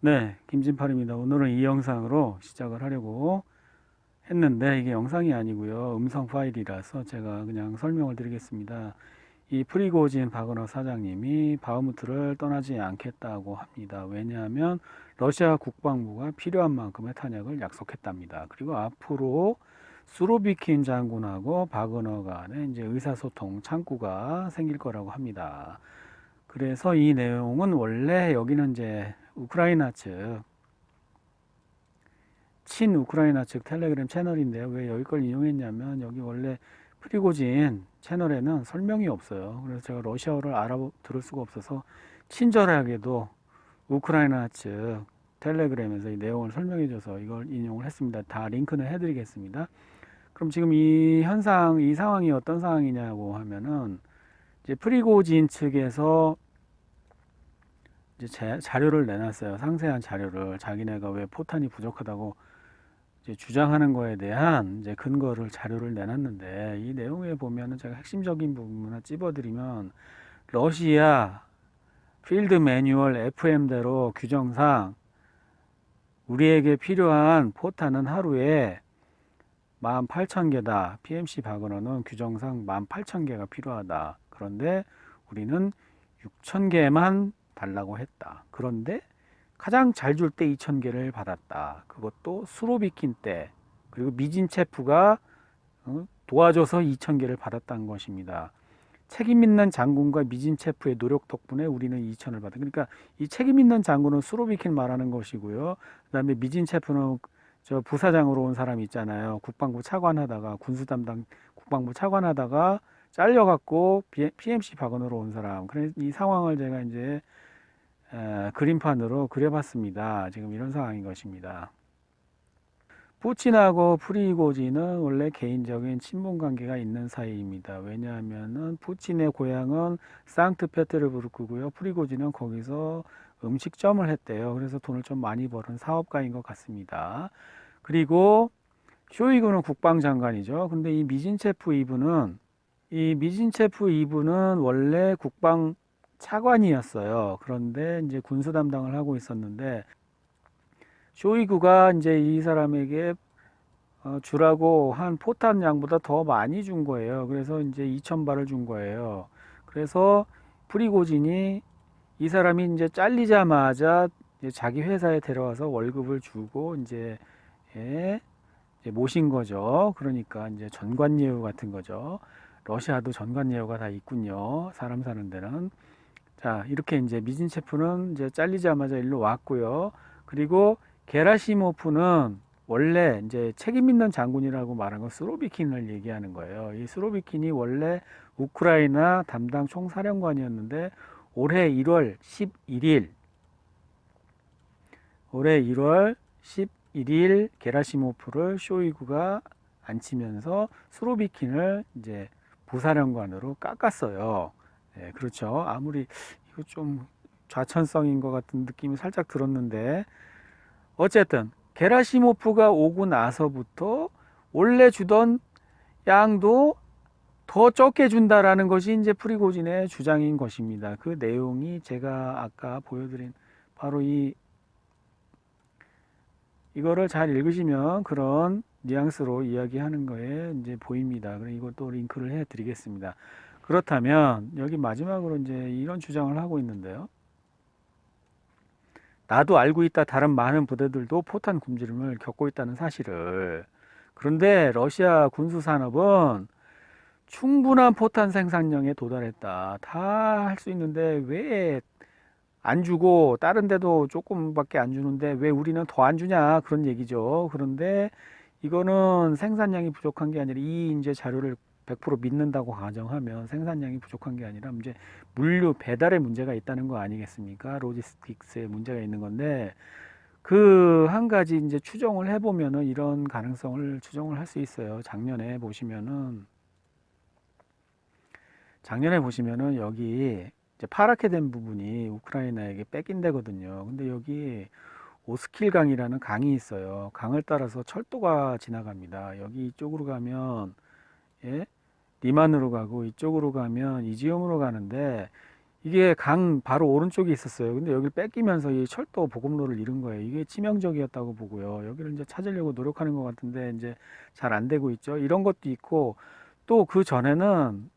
네, 김진팔입니다. 오늘은 이 영상으로 시작을 하려고 했는데 이게 영상이 아니고요. 음성 파일이라서 제가 그냥 설명을 드리겠습니다. 이 프리고진 바그너 사장님이 바흐무트를 떠나지 않겠다고 합니다. 왜냐하면 러시아 국방부가 필요한 만큼의 탄약을 약속했답니다. 그리고 앞으로 수로비킨 장군하고 바그너 간에 이제 의사소통 창구가 생길 거라고 합니다. 그래서 이 내용은 원래 여기는 이제 우크라이나 측 친우크라이나 측 텔레그램 채널인데요. 왜 여기 걸 인용했냐면 여기 원래 프리고진 채널에는 설명이 없어요. 그래서 제가 러시아어를 알아들을 수가 없어서 친절하게도 우크라이나 측 텔레그램에서 이 내용을 설명해줘서 이걸 인용을 했습니다. 다 링크는 해드리겠습니다. 그럼 지금 이 현상, 이 상황이 어떤 상황이냐고 하면은 이제 프리고진 측에서 이제 자료를 내놨어요. 상세한 자료를 자기네가 왜 포탄이 부족하다고 이제 주장하는 거에 대한 이제 근거를 자료를 내놨는데 이 내용에 보면은 제가 핵심적인 부분만 찝어드리면 러시아 필드 매뉴얼 FM대로 규정상 우리에게 필요한 포탄은 하루에 18,000개다. PMC 바그너는 규정상 18,000개가 필요하다. 그런데 우리는 6,000개만 달라고 했다. 그런데 가장 잘 줄 때 2,000개를 받았다. 그것도 수로비킨 때 그리고 미진체프가 도와줘서 2,000개를 받았다는 것입니다. 책임 있는 장군과 미진체프의 노력 덕분에 우리는 2,000을 받은. 그러니까 이 책임 있는 장군은 수로비킨 말하는 것이고요. 그다음에 미진체프는 저 부사장으로 온 사람 있잖아요. 국방부 차관하다가 군수 담당 국방부 차관하다가 잘려갖고 PMC 박원으로 온 사람. 그래서 이 상황을 제가 이제 그림판으로 그려봤습니다. 지금 이런 상황인 것입니다. 푸틴하고 프리고진은 원래 개인적인 친분 관계가 있는 사이입니다. 왜냐하면은 푸틴의 고향은 상트페테르부르크고요. 프리고진은 거기서 음식점을 했대요. 그래서 돈을 좀 많이 버는 사업가인 것 같습니다. 그리고 쇼이구는 국방장관이죠. 근데 이 미진체프 이분은 원래 국방 차관이었어요. 그런데 이제 군수 담당을 하고 있었는데 쇼이구가 이제 이 사람에게 주라고 한 포탄 양보다 더 많이 준 거예요. 그래서 이제 2,000발을 준 거예요. 그래서 프리고진이 이 사람이 이제 잘리자마자 이제 자기 회사에 데려와서 월급을 주고 예, 이제 모신 거죠. 그러니까 이제 전관예우 같은 거죠. 러시아도 전관예우가 다 있군요. 사람 사는 데는. 자, 이렇게 이제 미진체프는 이제 잘리자마자 일로 왔고요. 그리고 게라시모프는 원래 이제 책임 있는 장군이라고 말한 건 스로비킨을 얘기하는 거예요. 이 스로비킨이 원래 우크라이나 담당 총사령관이었는데 올해 1월 11일 올해 1월 11일 게라시모프를 쇼이구가 앉히면서 스로비킨을 이제 부사령관으로 깎았어요. 네, 그렇죠. 아무리 이거 좀 좌천성인 것 같은 느낌이 살짝 들었는데 어쨌든 게라시모프가 오고 나서부터 원래 주던 양도 더 적게 준다라는 것이 이제 프리고진의 주장인 것입니다. 그 내용이 제가 아까 보여드린 바로 이거를 잘 읽으시면 그런 뉘앙스로 이야기하는 거에 이제 보입니다. 그럼 이것도 링크를 해 드리겠습니다. 그렇다면 여기 마지막으로 이제 이런 주장을 하고 있는데요. 나도 알고 있다. 다른 많은 부대들도 포탄 굶주림을 겪고 있다는 사실을. 그런데 러시아 군수 산업은 충분한 포탄 생산량에 도달했다. 다 할 수 있는데 왜 안 주고 다른 데도 조금밖에 안 주는데 왜 우리는 더 안 주냐 그런 얘기죠. 그런데 이거는 생산량이 부족한 게 아니라 이 이제 자료를 100% 믿는다고 가정하면 생산량이 부족한 게 아니라 이제 물류 배달에 문제가 있다는 거 아니겠습니까? 로지스틱스에 문제가 있는 건데 그 한 가지 이제 추정을 해보면은 이런 가능성을 추정을 할 수 있어요. 작년에 보시면은 여기 이제 파랗게 된 부분이 우크라이나에게 뺏긴 데거든요. 근데 여기 오스킬 강이라는 강이 있어요. 강을 따라서 철도가 지나갑니다. 여기 이쪽으로 가면 예? 리만으로 가고 이쪽으로 가면 이지움으로 가는데 이게 강 바로 오른쪽에 있었어요. 근데 여기를 뺏기면서 이 철도 보급로를 잃은 거예요. 이게 치명적이었다고 보고요. 여기를 이제 찾으려고 노력하는 것 같은데 이제 잘 안 되고 있죠. 이런 것도 있고 또 그 전에는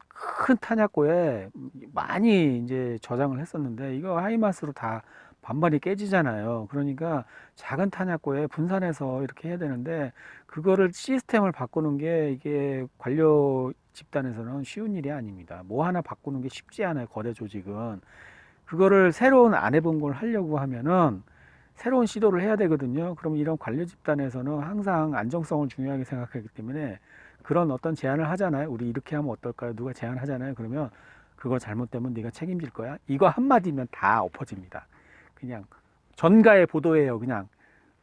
큰 탄약고에 많이 이제 저장을 했었는데 이거 하이마스로 다 반반이 깨지잖아요. 그러니까 작은 탄약고에 분산해서 이렇게 해야 되는데 그거를 시스템을 바꾸는 게 이게 관료 집단에서는 쉬운 일이 아닙니다. 뭐 하나 바꾸는 게 쉽지 않아요. 거대 조직은. 그거를 새로운 안 해본 걸 하려고 하면은 새로운 시도를 해야 되거든요. 그럼 이런 관료 집단에서는 항상 안정성을 중요하게 생각하기 때문에 그런 어떤 제안을 하잖아요. 우리 이렇게 하면 어떨까요? 누가 제안하잖아요. 그러면 그거 잘못되면 네가 책임질 거야. 이거 한마디면 다 엎어집니다. 그냥 전가의 보도예요. 그냥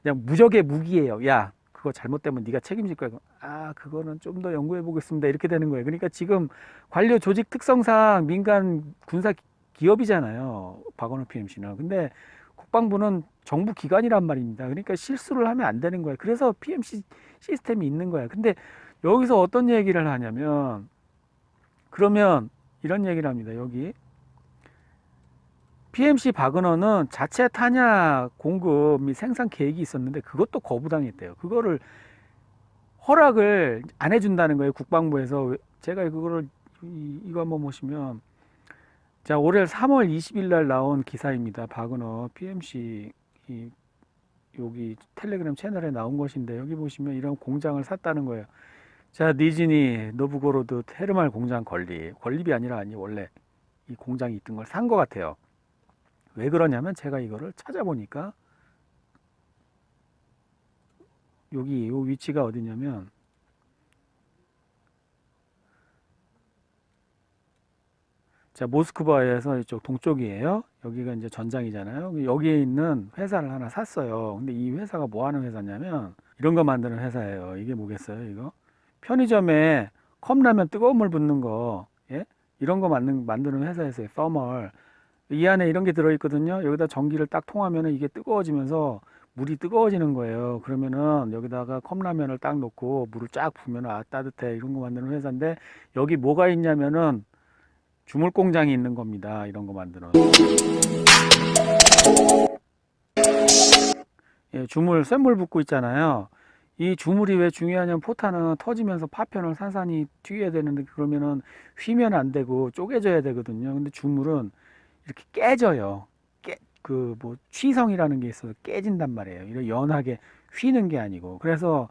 무적의 무기예요. 야, 그거 잘못되면 네가 책임질 거야. 아, 그거는 좀 더 연구해 보겠습니다. 이렇게 되는 거예요. 그러니까 지금 관료 조직 특성상 민간 군사 기업이잖아요. 박원호 PMC는. 근데 국방부는 정부 기관이란 말입니다. 그러니까 실수를 하면 안 되는 거예요. 그래서 PMC 시스템이 있는 거예요. 근데 여기서 어떤 얘기를 하냐면 그러면 이런 얘기를 합니다. 여기 PMC 바그너는 자체 탄약 공급 및 생산 계획이 있었는데 그것도 거부당했대요. 그거를 허락을 안 해준다는 거예요. 국방부에서. 제가 그거를 이거 한번 보시면 자, 올해 3월 20일 날 나온 기사입니다. 바그너 PMC 여기 텔레그램 채널에 나온 것인데 여기 보시면 이런 공장을 샀다는 거예요. 자, 니즈니 노브고로드 테르말 공장 건립이 아니라 원래 이 공장이 있던 걸 산 것 같아요. 왜 그러냐면 제가 이거를 찾아보니까 여기 이 위치가 어디냐면 자, 모스크바에서 이쪽 동쪽이에요. 여기가 이제 전장이잖아요. 여기에 있는 회사를 하나 샀어요. 근데 이 회사가 뭐 하는 회사냐면 이런 거 만드는 회사예요. 이게 뭐겠어요, 이거? 편의점에 컵라면 뜨거운 물 붓는 거, 예? 이런 거 만드는 회사에서요. 서멀. 이 안에 이런 게 들어있거든요. 여기다 전기를 딱 통하면 이게 뜨거워지면서 물이 뜨거워지는 거예요. 그러면은 여기다가 컵라면을 딱 놓고 물을 쫙 부으면 아, 따뜻해. 이런 거 만드는 회사인데 여기 뭐가 있냐면은 주물 공장이 있는 겁니다. 이런 거 만드는. 예, 주물, 쇳물 붓고 있잖아요. 이 주물이 왜 중요하냐면 포탄은 터지면서 파편을 산산이 튀겨야 되는데 그러면은 휘면 안 되고 쪼개져야 되거든요. 근데 주물은 이렇게 깨져요. 그 뭐 취성이라는 게 있어서 깨진단 말이에요. 이렇게 연하게 휘는 게 아니고. 그래서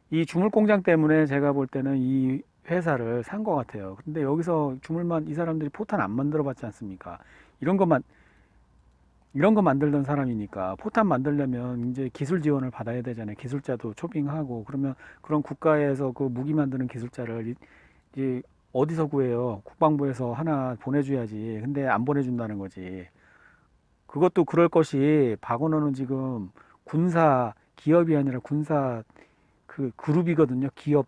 이 주물 공장 때문에 제가 볼 때는 이 회사를 산 것 같아요. 근데 여기서 주물만 이 사람들이 포탄 안 만들어 봤지 않습니까? 이런 것만 이런 거 만들던 사람이니까 포탄 만들려면 이제 기술 지원을 받아야 되잖아요. 기술자도 초빙하고 그러면 그런 국가에서 그 무기 만드는 기술자를 이제 어디서 구해요? 국방부에서 하나 보내줘야지. 근데 안 보내준다는 거지. 그것도 그럴 것이 박원호는 지금 군사 기업이 아니라 군사 그 그룹이거든요. 기업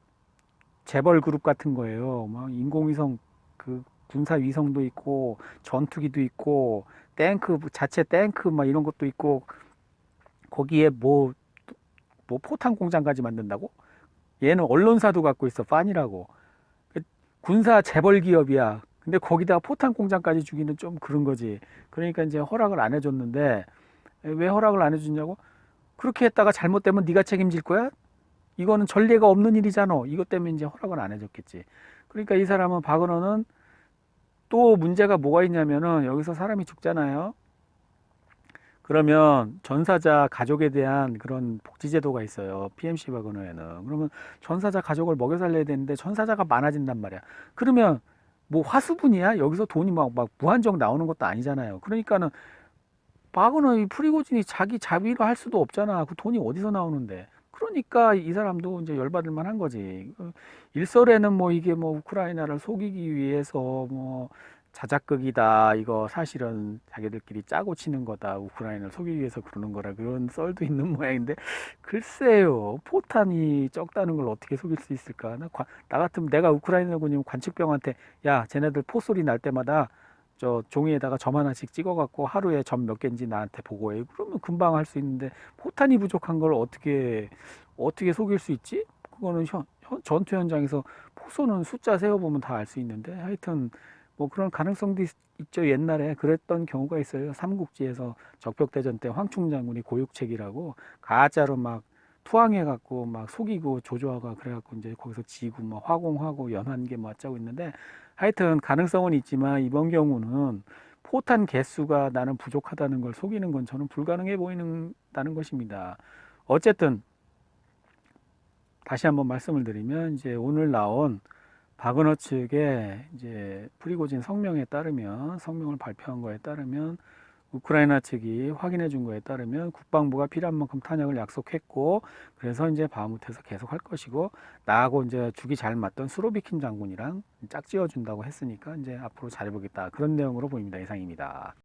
재벌 그룹 같은 거예요. 막 인공위성 그 군사 위성도 있고 전투기도 있고 탱크 자체 탱크 막 이런 것도 있고 거기에 뭐 포탄 공장까지 만든다고? 얘는 언론사도 갖고 있어. 판이라고. 군사 재벌 기업이야. 근데 거기다가 포탄 공장까지 주기는 좀 그런 거지. 그러니까 이제 허락을 안 해줬는데 왜 허락을 안 해주냐고? 그렇게 했다가 잘못되면 네가 책임질 거야? 이거는 전례가 없는 일이잖아. 이것 때문에 이제 허락을 안 해줬겠지. 그러니까 이 사람은 박은호는 또 문제가 뭐가 있냐면은 여기서 사람이 죽잖아요. 그러면 전사자 가족에 대한 그런 복지제도가 있어요. PMC 박은호에는. 그러면 전사자 가족을 먹여 살려야 되는데 전사자가 많아진단 말이야. 그러면 뭐 화수분이야? 여기서 돈이 막 무한정 나오는 것도 아니잖아요. 그러니까는 박은호 이 프리고진이 자기 자비로 할 수도 없잖아. 그 돈이 어디서 나오는데. 그러니까 이 사람도 이제 열받을 만한 거지. 일설에는 뭐 이게 뭐 우크라이나를 속이기 위해서 뭐 자작극이다. 이거 사실은 자기들끼리 짜고 치는 거다. 우크라이나를 속이기 위해서 그러는 거라. 그런 썰도 있는 모양인데 글쎄요. 포탄이 적다는 걸 어떻게 속일 수 있을까? 나 같으면 내가 우크라이나 군이면 관측병한테 야, 쟤네들 포소리 날 때마다 저 종이에다가 점 하나씩 찍어갖고 하루에 점 몇 개인지 나한테 보고해. 그러면 금방 할 수 있는데 포탄이 부족한 걸 어떻게 속일 수 있지? 그거는 전투 현장에서 포소는 숫자 세어보면 다 알 수 있는데 하여튼 뭐 그런 가능성도 있죠. 옛날에 그랬던 경우가 있어요. 삼국지에서 적벽대전 때 황충 장군이 고육책이라고 가짜로 막 투항해 갖고 막 속이고 조조아가 그래 갖고 이제 거기서 지고 뭐 화공하고 연한계 뭐 어쩌고 있는데, 하여튼 가능성은 있지만 이번 경우는 포탄 개수가 나는 부족하다는 걸 속이는 건 저는 불가능해 보이는다는 것입니다. 어쨌든 다시 한번 말씀을 드리면, 이제 오늘 나온 바그너 측의 이제 프리고진 성명을 발표한 거에 따르면, 우크라이나 측이 확인해 준 거에 따르면 국방부가 필요한 만큼 탄약을 약속했고, 그래서 이제 바흐무트에서 계속 할 것이고, 나하고 이제 죽이 잘 맞던 수로비킨 장군이랑 짝지어 준다고 했으니까 이제 앞으로 잘해보겠다, 그런 내용으로 보입니다. 이상입니다.